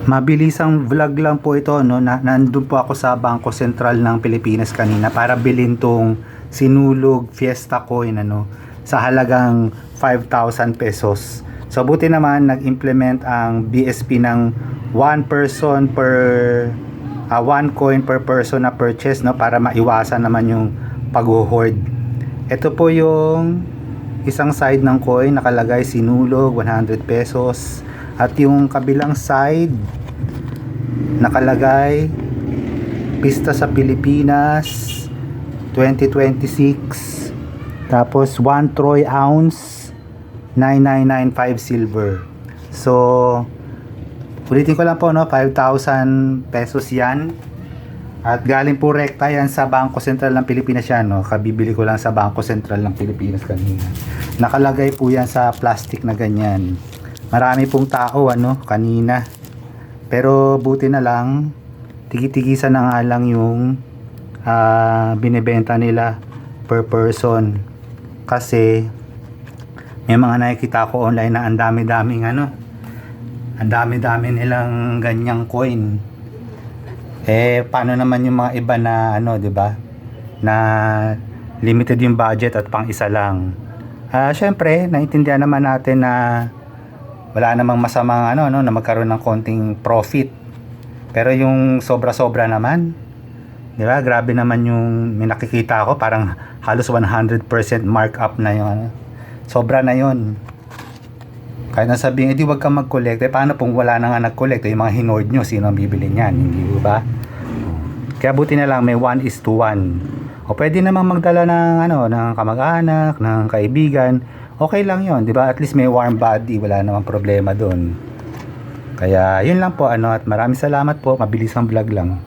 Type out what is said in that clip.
Mabilisang vlog lang po ito, no? Nandun po ako sa Bangko Sentral ng Pilipinas kanina para bilhin tong Sinulog Fiesta Coin, ano, sa halagang 5,000 pesos. So buti naman nag-implement ang BSP ng 1 coin per person na purchase, no, para maiwasan naman yung pag-hoard. Ito po yung isang side ng coin, nakalagay Sinulog 100 pesos. At yung kabilang side nakalagay Pista sa Pilipinas 2026. Tapos 1 troy ounce 9995 silver. So ulitin ko lang po, no, 5,000 pesos yan. At galing po rekta yan sa Bangko Sentral ng Pilipinas yan, no. Kabibili ko lang sa Bangko Sentral ng Pilipinas kanina. Nakalagay po yan sa plastic na ganyan. Marami pong tao, ano, kanina. Pero buti na lang, tigi-tigisan na nga lang yung binibenta nila per person. Kasi may mga nakikita ko online na ang dami-daming ano, ang dami-dami nilang ganyang coin. Eh paano naman yung mga iba na ano, 'di ba? Na limited yung budget at pang isa lang. Syempre, naintindihan naman natin na wala namang masamang ano, no, na magkaroon ng konting profit. Pero yung sobra-sobra naman, 'di ba? Grabe naman yung may nakikita ako, parang halos 100% markup na yung ano. Sobra na 'yon. Kahit na sabihin, edi wag kang mag-collect. Eh, paano kung wala na nga nag-collect? Yung mga hinoard nyo, sino ang bibili niyan? Hindi ba? Kaya buti na lang may 1:1. O pwede namang magdala ng ano, ng kamag-anak, ng kaibigan. Okay lang 'yon, 'di ba? At least may warm body, wala namang problema doon. Kaya 'yun lang po, ano, at maraming salamat po. Mabilis ang vlog lang.